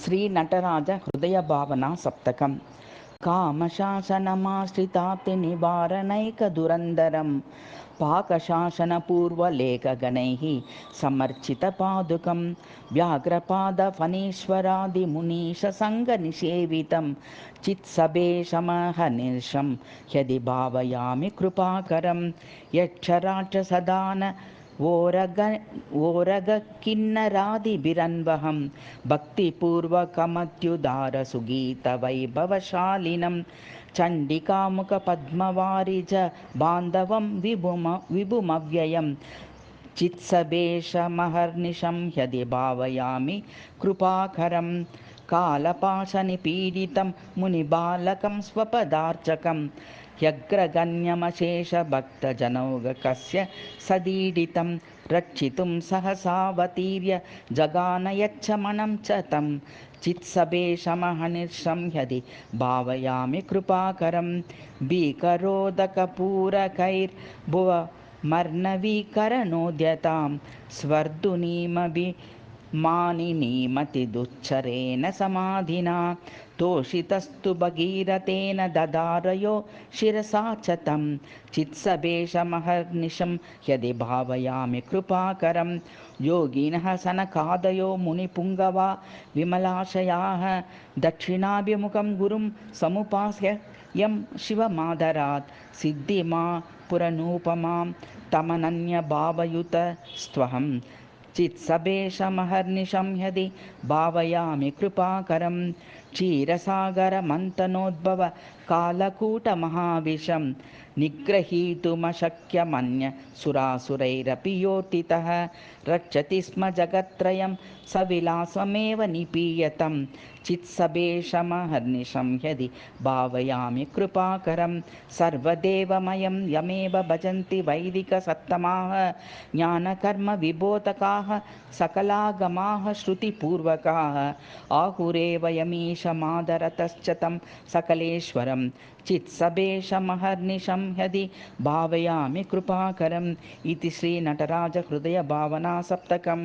శ్రీ నటరాజ హృదయ భావన సప్తకం. కామశాసనమాశ్రితాప్తి నివారణైక దురందరం పాకశాసన పూర్వలేఖగణైః సమర్చిత పాదుకం వ్యాఘ్రపాద ఫణీశ్వరాది మునీష సంగ నిషేవితం చిత్సభేషమహర్నిశం హ్యది భావయామి కృపాకరం యక్షరాక్షసదాన ఓరగ కిన్నరాదిభిరన్వహం భక్తిపూర్వకమత్యుదార సుగీత వైభవశాలినం చండికాముఖ పద్మవారిజ బాంధవం విభుమవ్యయం చిత్సభేషమహర్నిశం హ్యది భావయామి కృపాకరం కాలపాశనిపీడితం మునిబాలకం స్వపదార్చకం హ్యగ్రగణ్యమశేష భక్తజనౌగకస్య సదీడితం రక్షితుం సహసావతీర్య జగానయచ్చమనం చ తం చిత్సభేషమహర్నిశం హ్యది భావయామి కృపాకరం భీకరోదకపూరకైర్భువ మర్ణవీకరణోద్యతాం స్వర్ధునీమభి మానినీమతిదుచ్చరేణ సమాధినా తోషితస్తు భగీరథేన దదారయో శిరసా చ తం చిత్సభేషమహర్నిశం హ్యది భావయామి కృపాకరం యోగినః సనకాదయో మునిపుంగవా విమలాశయాః దక్షిణాభిముఖం గురుం సముపాస్య యం శివమాదరాత్ సిద్ధిమా పురనూపమాం తమనన్య భావయుత స్త్వహం చిత్సభేషమహర్నిశం హ్యది భావయామి కృపాకరం క్షీరసాగరమంతనోద్భవ కాలకూటమహావిషం నిగ్రహీతుమశక్యమన్య సురాసురైరపి యోటితః రక్షతి స్మ జగత్రయం సవిలాసమేవ నిపీయతం చిత్సభేషమహర్నిశం హ్యది భావయామి కృపాకరం సర్వదేవమయం యమేవ భజంతి వైదిక సత్తమాః జ్ఞానకర్మ విబోధకాః సకలాగమాః శృతిపూర్వకాః ఆహురేవ యమీశమాదరతశ్చ తం సకలేశ్వరం చిత్సభేషమహర్నిశం హ్యది భావయామి కృపాకరం. ఇది శ్రీ నటరాజ హృదయ భావనా సప్తకం.